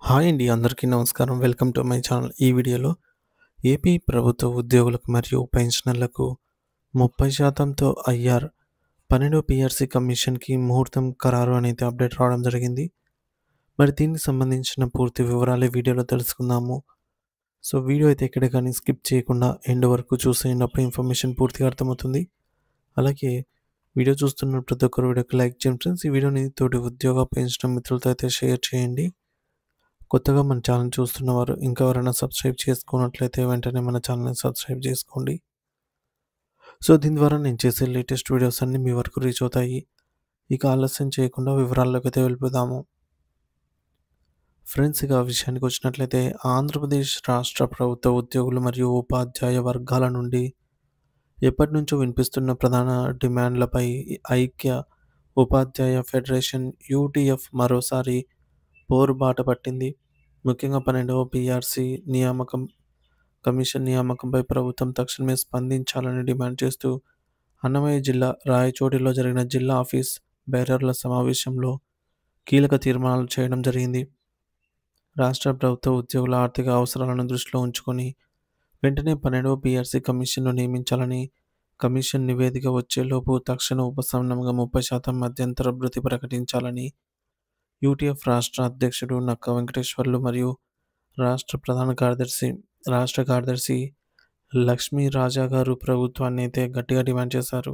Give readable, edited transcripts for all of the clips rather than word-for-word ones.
Hi అండి. అందరికీ నమస్కారం. Welcome to my channel. ఈ వీడియోలో ఏపీ ప్రభుత్వ ఉద్యోగులకు మరియు పెన్షనర్లకు 30%తో ఐఆర్ 12 పీఆర్సీ కమిషన్‌కి ముహూర్తం ఖరారు అనేది అప్డేట్ రావడం జరిగింది. మరి దీనికి సంబంధించిన పూర్తి వివరాలు ఈ వీడియోలో తెలుసుకుందాము. సో వీడియో అయితే ఎక్కడ కానీ స్కిప్ చేయకుండా ఎండ్ వరకు చూసేయండి. అప్పుడు ఇన్ఫర్మేషన్ పూర్తిగా అర్థమవుతుంది. అలాగే వీడియో చూస్తున్న ప్రతి ఒక్కరు వీడియోకి లైక్ చేయండి ఫ్రెండ్స్. ఈ వీడియోని తోటి ఉద్యోగ పెన్షన్ మిత్రులతో అయితే షేర్ చేయండి. కొత్తగా మన ఛానల్ చూస్తున్నవారు ఇంకా ఎవరైనా సబ్స్క్రైబ్ చేసుకున్నట్లయితే వెంటనే మన ఛానల్ని సబ్స్క్రైబ్ చేసుకోండి. సో దీని ద్వారా నేను చేసే లేటెస్ట్ వీడియోస్ అన్నీ మీ వరకు రీచ్ అవుతాయి. ఇక ఆలస్యం చేయకుండా వివరాల్లోకి అయితే వెళ్ళిపోదాము. ఫ్రెండ్స్, ఇక విషయానికి వచ్చినట్లయితే ఆంధ్రప్రదేశ్ రాష్ట్ర ప్రభుత్వ ఉద్యోగులు మరియు ఉపాధ్యాయ వర్గాల నుండి ఎప్పటి నుంచో వినిపిస్తున్న ప్రధాన డిమాండ్లపై ఐక్య ఉపాధ్యాయ ఫెడరేషన్ యూటీఎఫ్ మరోసారి పోరుబాట పట్టింది. ముఖ్యంగా 12వ పీఆర్సీ కమిషన్ నియామకంపై ప్రభుత్వం తక్షణమే స్పందించాలని డిమాండ్ చేస్తూ అన్నమయ్య జిల్లా రాయచోటిలో జరిగిన జిల్లా ఆఫీస్ బేరర్ల సమావేశంలో కీలక తీర్మానాలు చేయడం జరిగింది. రాష్ట్ర ప్రభుత్వ ఉద్యోగుల ఆర్థిక అవసరాలను దృష్టిలో ఉంచుకొని వెంటనే 12వ పీఆర్సీ కమిషన్ను నియమించాలని, కమిషన్ నివేదిక వచ్చేలోపు తక్షణ ఉపశమనంగా 30% మధ్యంతర భృతి ప్రకటించాలని యూటీఎఫ్ రాష్ట్ర అధ్యక్షుడు నక్క వెంకటేశ్వర్లు మరియు రాష్ట్ర కార్యదర్శి లక్ష్మీ రాజా గారు ప్రభుత్వాన్ని అయితే గట్టిగా డిమాండ్ చేశారు.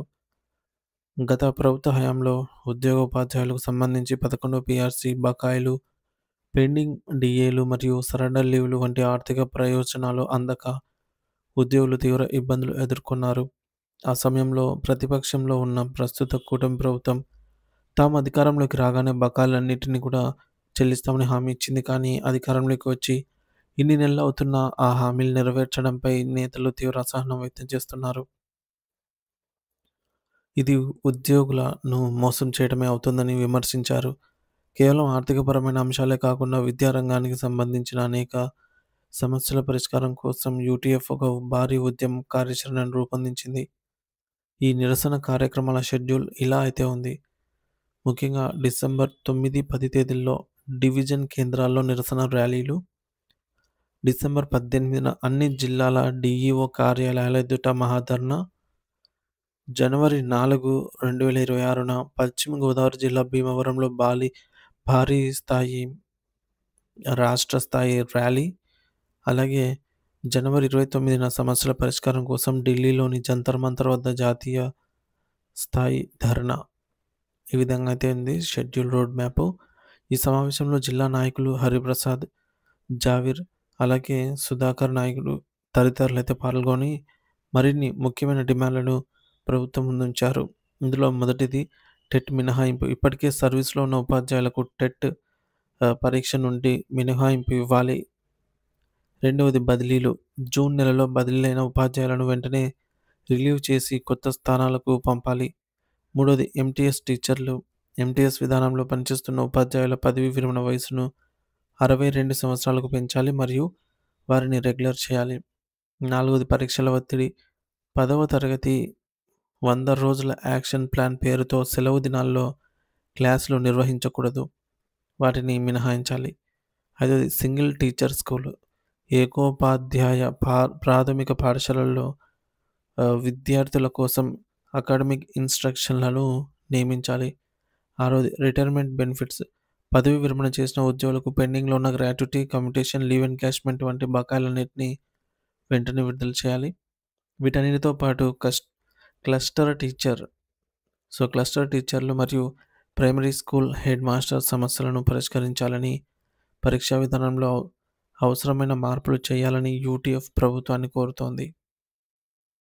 గత ప్రభుత్వ హయాంలో ఉద్యోగోపాధ్యాయులకు సంబంధించి 11 పీఆర్సీ బకాయిలు, పెండింగ్ డిఏలు మరియు సరెండర్ లీవ్లు వంటి ఆర్థిక ప్రయోజనాలు అందక ఉద్యోగులు తీవ్ర ఇబ్బందులు ఎదుర్కొన్నారు. ఆ సమయంలో ప్రతిపక్షంలో ఉన్న ప్రస్తుత కూటమి ప్రభుత్వం తాము అధికారంలోకి రాగానే బకాయిలన్నింటినీ కూడా చెల్లిస్తామని హామీ ఇచ్చింది. కానీ అధికారంలోకి వచ్చి ఇన్ని నెలలు అవుతున్నా ఆ హామీలు నెరవేర్చడంపై నేతలు తీవ్ర అసహనం వ్యక్తం చేస్తున్నారు. ఇది ఉద్యోగులను మోసం చేయడమే అవుతుందని విమర్శించారు. కేవలం ఆర్థికపరమైన అంశాలే కాకుండా విద్యారంగానికి సంబంధించిన అనేక సమస్యల పరిష్కారం కోసం యూటీఎఫ్ ఒక భారీ ఉద్యమ కార్యాచరణను రూపొందించింది. ఈ నిరసన కార్యక్రమాల షెడ్యూల్ ఇలా అయితే ఉంది. ముఖ్యంగా డిసెంబర్ 9, 10 తేదీల్లో డివిజన్ కేంద్రాల్లో నిరసన ర్యాలీలు, డిసెంబర్ 18న అన్ని జిల్లాల డీఈఓ కార్యాలయాల ఎదుట మహాధర్నా, జనవరి 4, 2026న పశ్చిమ గోదావరి జిల్లా భీమవరంలో భారీ స్థాయి రాష్ట్ర స్థాయి ర్యాలీ, అలాగే జనవరి 29న సమస్యల పరిష్కారం కోసం ఢిల్లీలోని జంతర్ మంతర్ వద్ద జాతీయ స్థాయి ధర్నా. ఈ విధంగా అయితే ఉంది షెడ్యూల్ రోడ్ మ్యాప్. ఈ సమావేశంలో జిల్లా నాయకులు హరిప్రసాద్, జావీర్, అలాగే సుధాకర్ నాయకులు తదితరులు అయితే పాల్గొని మరిన్ని ముఖ్యమైన డిమాండ్లను ప్రభుత్వం ముందుంచారు. ఇందులో మొదటిది టెట్ మినహాయింపు. ఇప్పటికే సర్వీస్లో ఉన్న ఉపాధ్యాయులకు టెట్ పరీక్ష నుండి మినహాయింపు ఇవ్వాలి. రెండవది బదిలీలు. జూన్ నెలలో బదిలీలైన ఉపాధ్యాయులను వెంటనే రిలీవ్ చేసి కొత్త స్థానాలకు పంపాలి. మూడవది ఎంటీఎస్ టీచర్లు. ఎంటీఎస్ విధానంలో పనిచేస్తున్న ఉపాధ్యాయుల పదవీ విరమణ వయసును 62 సంవత్సరాలకు పెంచాలి మరియు వారిని రెగ్యులర్ చేయాలి. నాలుగవది పరీక్షల ఒత్తిడి. 10వ తరగతి 100 రోజుల యాక్షన్ ప్లాన్ పేరుతో సెలవు దినాల్లో క్లాసులు నిర్వహించకూడదు, వాటిని మినహాయించాలి. ఐదవది సింగిల్ టీచర్ స్కూల్. ఏకోపాధ్యాయ ప్రాథమిక పాఠశాలల్లో విద్యార్థుల కోసం అకాడమిక్ ఇన్స్ట్రక్షన్లను నియమించాలి. ఆరోది రిటైర్మెంట్ బెనిఫిట్స్. పదవి విరమణ చేసిన ఉద్యోగులకు పెండింగ్లో ఉన్న గ్రాట్యుటీ, కమ్యుటేషన్, లీవ్ ఎన్కాష్మెంట్ వంటి బకాయిలన్నింటినీ వెంటనే విడుదల చేయాలి. వీటన్నిటితో పాటు క్లస్టర్ టీచర్లు మరియు ప్రైమరీ స్కూల్ హెడ్ మాస్టర్ సమస్యలను పరిష్కరించాలని, పరీక్షా విధానంలో అవసరమైన మార్పులు చేయాలని యూటీఎఫ్ ప్రభుత్వాన్ని కోరుతోంది.